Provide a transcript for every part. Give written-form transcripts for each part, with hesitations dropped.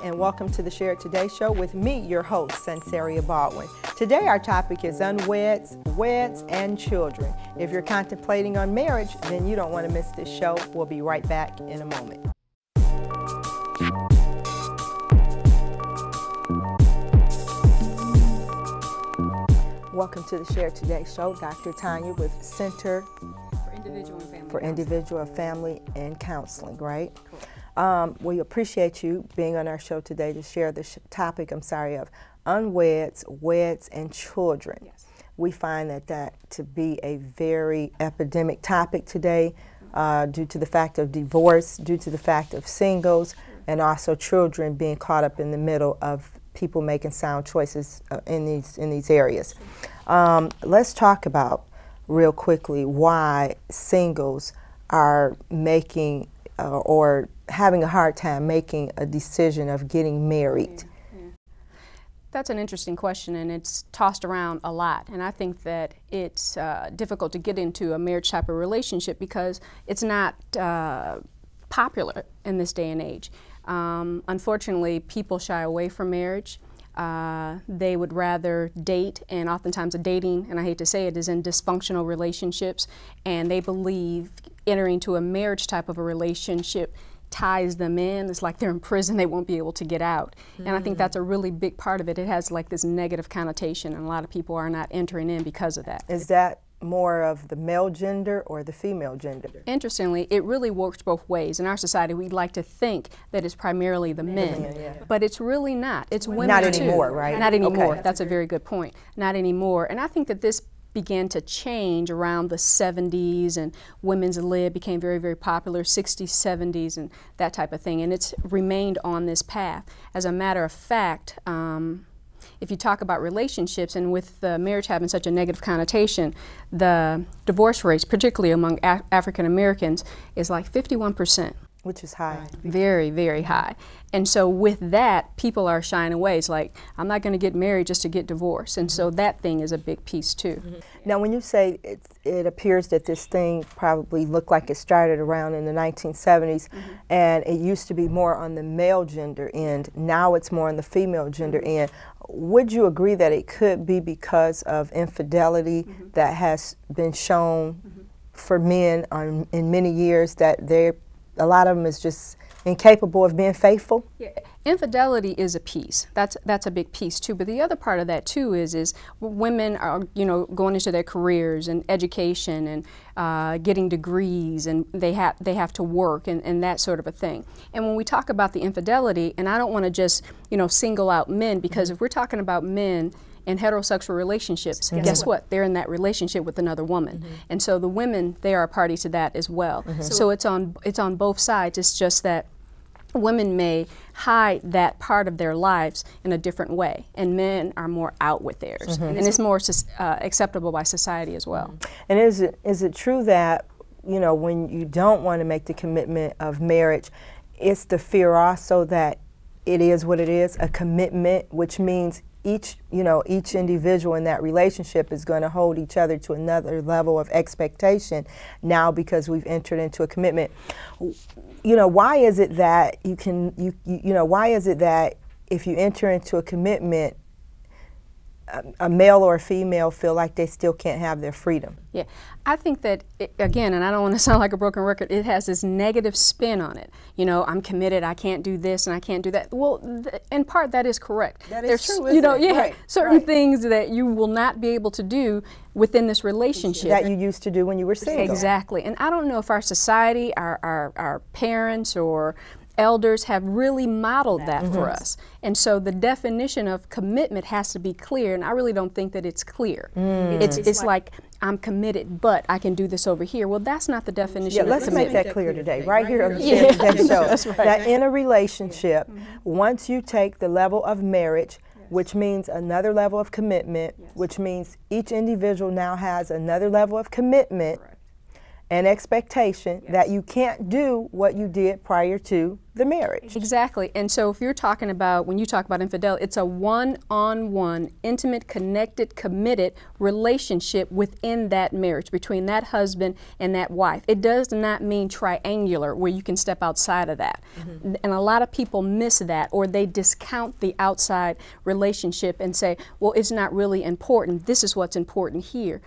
and welcome to the Share It Today show with me, your host, Sansaria Baldwin. Today our topic is unweds, weds, and children. If you're contemplating on marriage, then you don't want to miss this show. We'll be right back in a moment. Welcome to the Share It Today show. Dr. Tanya with Center for Individual and Family and Counseling, right? Cool. We appreciate you being on our show today to share the topic, of unweds, weds, and children. Yes. We find that to be a very epidemic topic today due to the fact of divorce, due to the fact of singles, and also children being caught up in the middle of people making sound choices in these areas. Let's talk about real quickly why singles are making or having a hard time making a decision of getting married. Yeah. That's an interesting question, and it's tossed around a lot. And I think that it's difficult to get into a marriage type of relationship because it's not popular in this day and age. Unfortunately, people shy away from marriage. They would rather date, and oftentimes dating, and I hate to say it, is in dysfunctional relationships, and they believe entering to a marriage type of a relationship ties them in. It's like they're in prison, they won't be able to get out. Mm-hmm. And I think that's a really big part of it. It has like this negative connotation, and a lot of people are not entering in because of that. Is that more of the male gender or the female gender? Interestingly, it really works both ways. In our society, we like to think that it's primarily the men, but it's really not. It's women not too. Anymore, right? Not anymore. Okay. That's a very good point. Not anymore. And I think that this began to change around the 70s, and women's lib became very, very popular, 60s, 70s, and that type of thing. And it's remained on this path. As a matter of fact, if you talk about relationships, and with marriage having such a negative connotation, the divorce rates, particularly among African Americans, is like 51%. Which is high. Very, very high. And so with that, people are shying away. It's like, I'm not going to get married just to get divorced. And so that thing is a big piece too. Mm-hmm. Now when you say it appears that this thing probably looked like it started around in the 1970s, and it used to be more on the male gender end, now it's more on the female gender end. Would you agree that it could be because of infidelity that has been shown for men in many years, that a lot of them is just incapable of being faithful? Yeah. Infidelity is a piece. That's a big piece too. But the other part of that too is women are going into their careers and education and getting degrees, and they have to work and that sort of a thing. And when we talk about the infidelity, and I don't want to just single out men, because if we're talking about men in heterosexual relationships, guess what? They're in that relationship with another woman. And so the women, they are a party to that as well. So it's on both sides. It's just that women may hide that part of their lives in a different way, and men are more out with theirs. And it's more acceptable by society as well. And is it true that, when you don't want to make the commitment of marriage, it's the fear also that it is what it is, a commitment, which means each individual in that relationship is going to hold each other to another level of expectation now because we've entered into a commitment. Why is it that why is it that if you enter into a commitment, a male or a female feel like they still can't have their freedom? Yeah, I think that, again, and I don't want to sound like a broken record, it has this negative spin on it. I'm committed, I can't do this and I can't do that. Well, in part that is correct. That is true, isn't it? Right, certain things that you will not be able to do within this relationship. That you used to do when you were single. Exactly, and I don't know if our society, our parents or elders have really modeled that for us. And so the definition of commitment has to be clear, and I really don't think that it's clear. It's like, I'm committed, but I can do this over here. Well, that's not the definition of let's commitment. make that clear today, right here on the Share It Today show. That's right. That in a relationship, once you take the level of marriage, which means another level of commitment, which means each individual now has another level of commitment, and expectation that you can't do what you did prior to the marriage. Exactly. And so if you're talking about, when you talk about infidelity, it's a one-on-one, intimate, connected, committed relationship within that marriage, between that husband and that wife. It does not mean triangular, where you can step outside of that. And a lot of people miss that, or they discount the outside relationship and say, well, it's not really important. This is what's important here.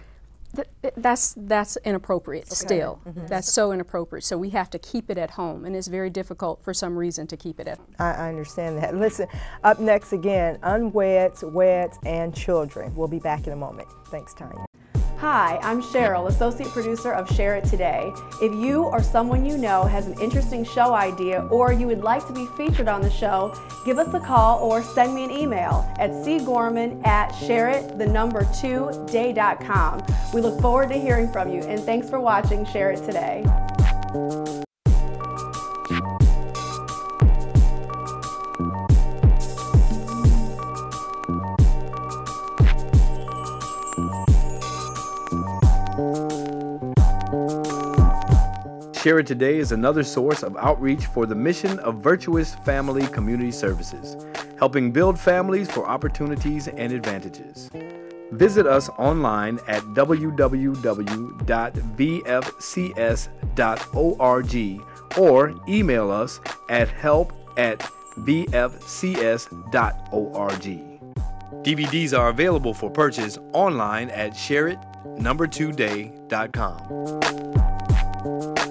That's inappropriate still. That's so inappropriate. So we have to keep it at home, and it's very difficult for some reason to keep it at home. I understand that. Listen, up next again, unweds, weds, and children. We'll be back in a moment. Thanks, Tanya. Hi, I'm Cheryl, Associate Producer of Share It Today. If you or someone you know has an interesting show idea, or you would like to be featured on the show, give us a call or send me an email at cgorman@shareitthe2day.com. We look forward to hearing from you, and thanks for watching Share It Today. Share It Today is another source of outreach for the mission of Virtuous Family Community Services, helping build families for opportunities and advantages. Visit us online at www.vfcs.org or email us at help@vfcs.org. DVDs are available for purchase online at shareitnumber2day.com.